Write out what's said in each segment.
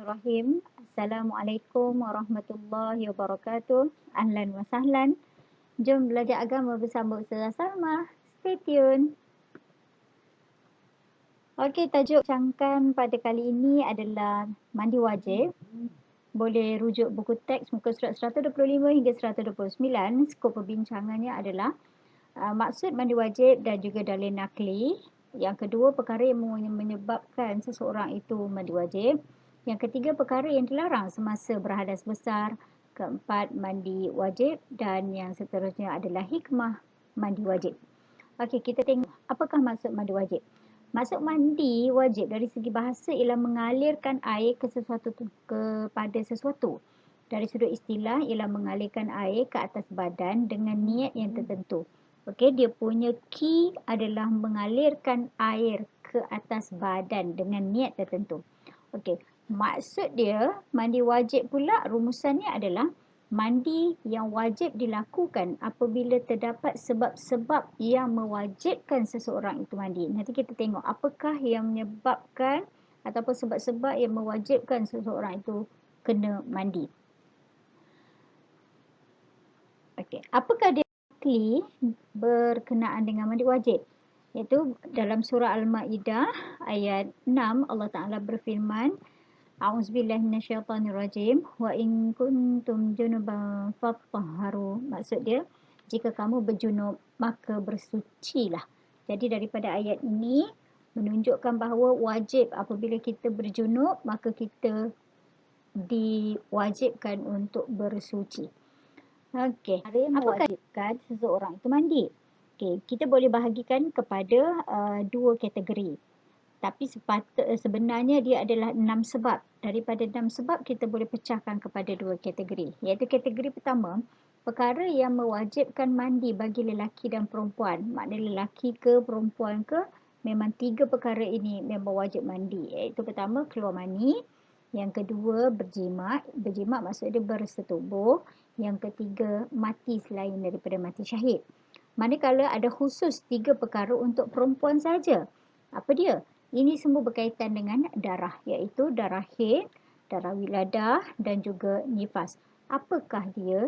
Bismillahirrahmanirrahim. Assalamualaikum warahmatullahi wabarakatuh. Ahlan wa sahlan. Jom belajar agama bersama Ustazah Salma. Stay tune. Okey, tajuk rancangan pada kali ini adalah mandi wajib. Boleh rujuk buku teks muka surat 125 hingga 129. Skop perbincangannya adalah maksud mandi wajib dan juga dalil nakli. Yang kedua, perkara yang menyebabkan seseorang itu mandi wajib. Yang ketiga, perkara yang dilarang semasa berhadas besar. Keempat, mandi wajib. Dan yang seterusnya adalah hikmah mandi wajib. Okey, kita tengok apakah maksud mandi wajib. Maksud mandi wajib dari segi bahasa ialah mengalirkan air kepada sesuatu. Dari sudut istilah ialah mengalirkan air ke atas badan dengan niat yang tertentu. Okey, dia punya key adalah mengalirkan air ke atas badan dengan niat tertentu. Okey, maksud dia mandi wajib pula rumusannya adalah mandi yang wajib dilakukan apabila terdapat sebab-sebab yang mewajibkan seseorang itu mandi. Nanti kita tengok apakah yang menyebabkan ataupun sebab-sebab yang mewajibkan seseorang itu kena mandi. Okey, apakah dia nakli berkenaan dengan mandi wajib? Iaitu dalam surah Al-Ma'idah ayat 6 Allah Ta'ala berfirman, A'udzubillahi minasyaitanirrajim wa in kuntum junuban fattahharu. Maksud dia, jika kamu berjunub maka bersucilah. Jadi daripada ayat ini menunjukkan bahawa wajib apabila kita berjunub maka kita diwajibkan untuk bersuci. Okey, apa yang mewajibkan seseorang itu mandi? Okey, kita boleh bahagikan kepada dua kategori. Tapi sebenarnya dia adalah 6 sebab. Daripada 6 sebab kita boleh pecahkan kepada dua kategori. Iaitu kategori pertama, perkara yang mewajibkan mandi bagi lelaki dan perempuan. Maknanya lelaki ke perempuan ke, memang 3 perkara ini memang wajib mandi. Iaitu pertama, keluar mani. Yang kedua, berjimat. Berjimat maksud dia bersetubuh. Yang ketiga, mati selain daripada mati syahid. Manakala ada khusus 3 perkara untuk perempuan saja. Apa dia? Ini semua berkaitan dengan darah, iaitu darah haid, darah wiladah dan juga nifas. Apakah dia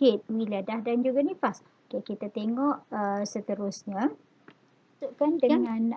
haid, wiladah dan juga nifas? Okay, kita tengok seterusnya. Maksudkan dengan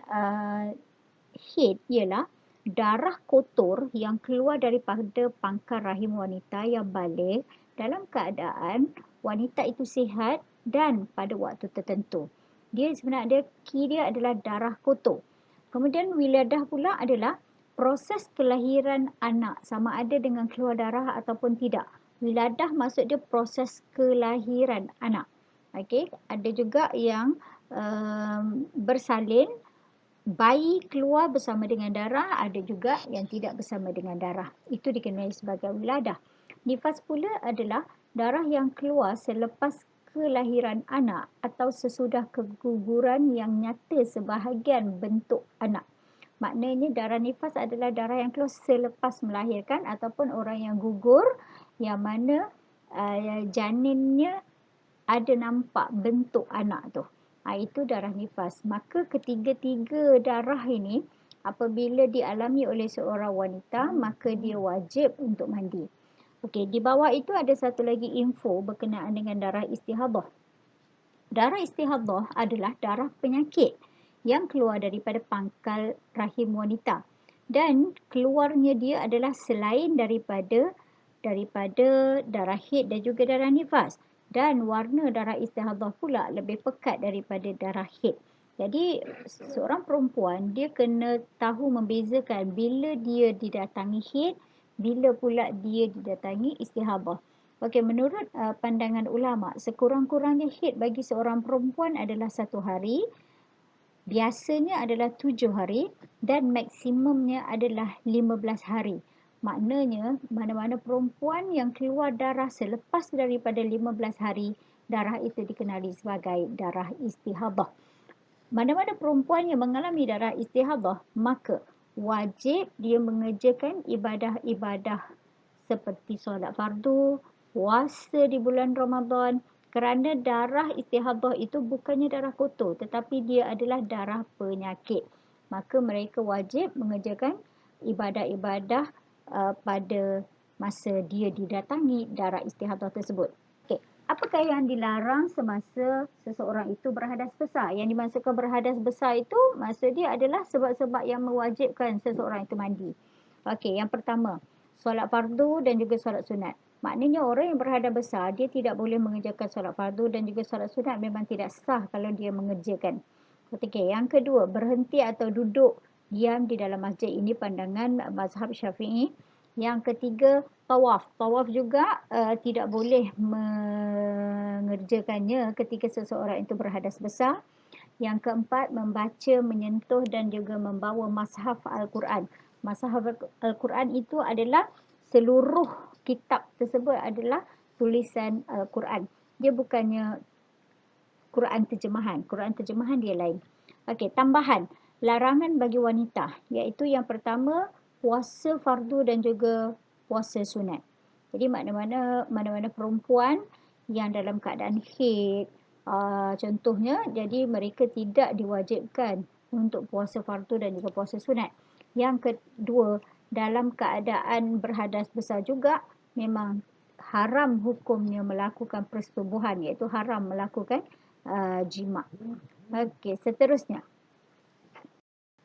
haid ialah darah kotor yang keluar daripada pangkal rahim wanita yang balik dalam keadaan wanita itu sihat dan pada waktu tertentu. Dia sebenarnya key dia adalah darah kotor. Kemudian wiladah pula adalah proses kelahiran anak sama ada dengan keluar darah ataupun tidak. Wiladah maksud dia proses kelahiran anak. Okey, ada juga yang bersalin, bayi keluar bersama dengan darah, ada juga yang tidak bersama dengan darah. Itu dikenali sebagai wiladah. Nifas pula adalah darah yang keluar selepas kelahiran anak atau sesudah keguguran yang nyata sebahagian bentuk anak. Maknanya darah nifas adalah darah yang keluar selepas melahirkan ataupun orang yang gugur yang mana janinnya ada nampak bentuk anak tu. Itu darah nifas. Maka ketiga-tiga darah ini apabila dialami oleh seorang wanita maka dia wajib untuk mandi. Okey, di bawah itu ada satu lagi info berkenaan dengan darah istihadah. Darah istihadah adalah darah penyakit yang keluar daripada pangkal rahim wanita. Dan keluarnya dia adalah selain daripada darah haid dan juga darah nifas. Dan warna darah istihadah pula lebih pekat daripada darah haid. Jadi seorang perempuan dia kena tahu membezakan bila dia didatangi haid, bila pula dia didatangi istihadah. Okey, menurut pandangan ulama, sekurang-kurangnya haid bagi seorang perempuan adalah 1 hari, biasanya adalah 7 hari dan maksimumnya adalah 15 hari. Maknanya, mana-mana perempuan yang keluar darah selepas daripada 15 hari, darah itu dikenali sebagai darah istihadah. Mana-mana perempuan yang mengalami darah istihadah, maka wajib dia mengerjakan ibadah-ibadah seperti solat fardu, puasa di bulan Ramadan, kerana darah istihadah itu bukannya darah kotor tetapi dia adalah darah penyakit. Maka mereka wajib mengerjakan ibadah-ibadah pada masa dia didatangi darah istihadah tersebut. Okey, apakah yang dilarang semasa seseorang itu berhadas besar? Yang dimaksudkan berhadas besar itu maksud dia adalah sebab-sebab yang mewajibkan seseorang itu mandi. Okey, yang pertama, solat fardu dan juga solat sunat. Maknanya orang yang berhadas besar, dia tidak boleh mengerjakan solat fardu dan juga solat sunat, memang tidak sah kalau dia mengerjakan. Okey, yang kedua, berhenti atau duduk diam di dalam masjid. Ini pandangan mazhab Syafi'i. Yang ketiga, tawaf. Tawaf juga tidak boleh mengerjakannya ketika seseorang itu berhadas besar. Yang keempat, membaca, menyentuh dan juga membawa mushaf Al-Quran. Mushaf Al-Quran itu adalah seluruh kitab tersebut adalah tulisan Al-Quran. Dia bukannya Quran terjemahan. Quran terjemahan dia lain. Okey, tambahan. Larangan bagi wanita, iaitu yang pertama, puasa fardu dan juga puasa sunat. Jadi mana-mana perempuan yang dalam keadaan haid, contohnya, jadi mereka tidak diwajibkan untuk puasa fardu dan juga puasa sunat. Yang kedua, dalam keadaan berhadas besar juga, memang haram hukumnya melakukan persetubuhan, iaitu haram melakukan jima'. Okey, seterusnya.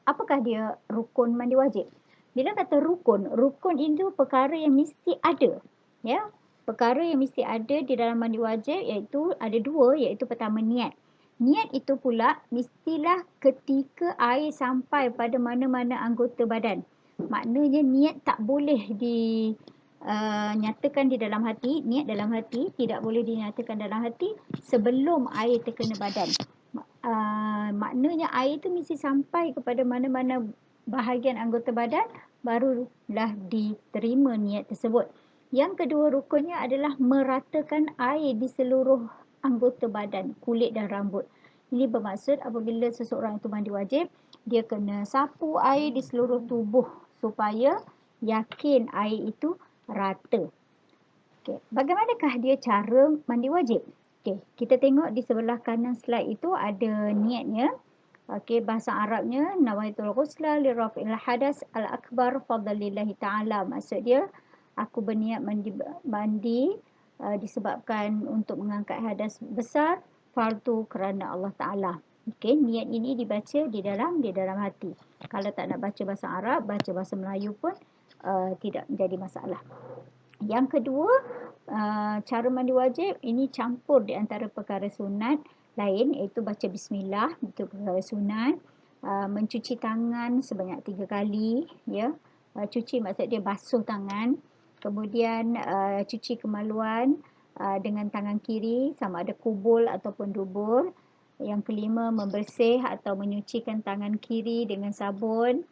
Apakah dia rukun mandi wajib? Bila kata rukun, rukun itu perkara yang mesti ada. Ya, perkara yang mesti ada di dalam mandi wajib iaitu ada dua, iaitu pertama niat. Niat itu pula mestilah ketika air sampai pada mana-mana anggota badan. Maknanya niat tak boleh dinyatakan di dalam hati, niat dalam hati tidak boleh dinyatakan dalam hati sebelum air terkena badan. Maknanya air itu mesti sampai kepada mana-mana bahagian anggota badan, barulah diterima niat tersebut. Yang kedua rukunnya adalah meratakan air di seluruh anggota badan, kulit dan rambut. Ini bermaksud apabila seseorang itu mandi wajib, dia kena sapu air di seluruh tubuh supaya yakin air itu rata. Okay. Bagaimanakah dia cara mandi wajib? Okay. Kita tengok di sebelah kanan slide itu ada niatnya. Okay. Bahasa Arabnya, nawaitul ghusla li raf'il hadas al-akbar fadlillahi ta'ala. Maksud dia, aku berniat mandi disebabkan untuk mengangkat hadas besar, fardu kerana Allah Ta'ala. Okay. Niat ini dibaca di dalam hati. Kalau tak nak baca bahasa Arab, baca bahasa Melayu pun tidak menjadi masalah. Yang kedua, cara mandi wajib ini campur di antara perkara sunat lain, iaitu baca bismillah, itu perkara sunat. Mencuci tangan sebanyak 3 kali, ya. Cuci maksud dia basuh tangan. Kemudian cuci kemaluan dengan tangan kiri, sama ada kubul ataupun dubur. Yang kelima, membersih atau menyucikan tangan kiri dengan sabun.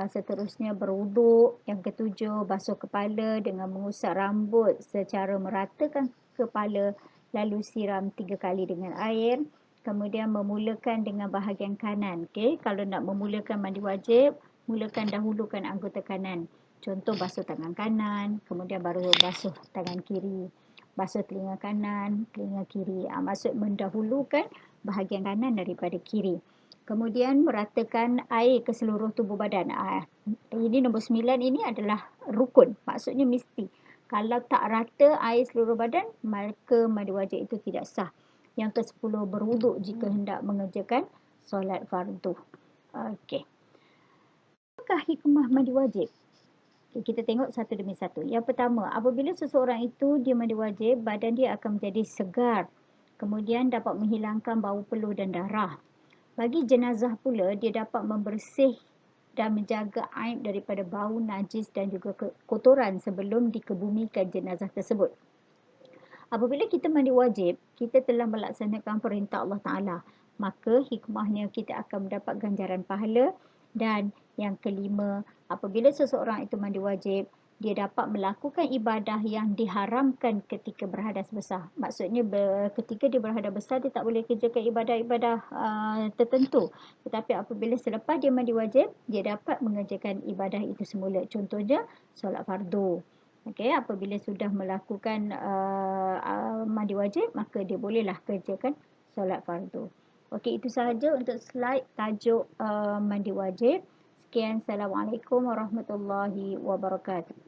Seterusnya berwuduk. Yang ketujuh, basuh kepala dengan mengusap rambut secara meratakan kepala, lalu siram 3 kali dengan air. Kemudian memulakan dengan bahagian kanan. Okay? Kalau nak memulakan mandi wajib, mulakan dahulukan anggota kanan. Contoh basuh tangan kanan, kemudian baru basuh tangan kiri. Basuh telinga kanan, telinga kiri. Maksud mendahulukan bahagian kanan daripada kiri. Kemudian meratakan air ke seluruh tubuh badan. Ini nombor 9 ini adalah rukun. Maksudnya mesti. Kalau tak rata air seluruh badan, maka mandi wajib itu tidak sah. Yang ke-10, berwuduk jika hendak mengerjakan solat fardu. Okey. Apakah hikmah mandi wajib? Okay, kita tengok satu demi satu. Yang pertama, apabila seseorang itu dia mandi wajib, badan dia akan menjadi segar. Kemudian dapat menghilangkan bau peluh dan darah. Bagi jenazah pula, dia dapat membersih dan menjaga aib daripada bau najis dan juga kotoran sebelum dikebumikan jenazah tersebut. Apabila kita mandi wajib, kita telah melaksanakan perintah Allah Ta'ala. Maka hikmahnya kita akan mendapat ganjaran pahala. Dan yang kelima, apabila seseorang itu mandi wajib, dia dapat melakukan ibadah yang diharamkan ketika berhadas besar. Maksudnya ketika dia berhadas besar, dia tak boleh kerjakan ibadah-ibadah tertentu. Tetapi apabila selepas dia mandi wajib, dia dapat mengerjakan ibadah itu semula. Contohnya, solat fardu. Okey, apabila sudah melakukan mandi wajib, maka dia bolehlah kerjakan solat fardu. Okey, itu sahaja untuk slide tajuk mandi wajib. Sekian. Assalamualaikum warahmatullahi wabarakatuh.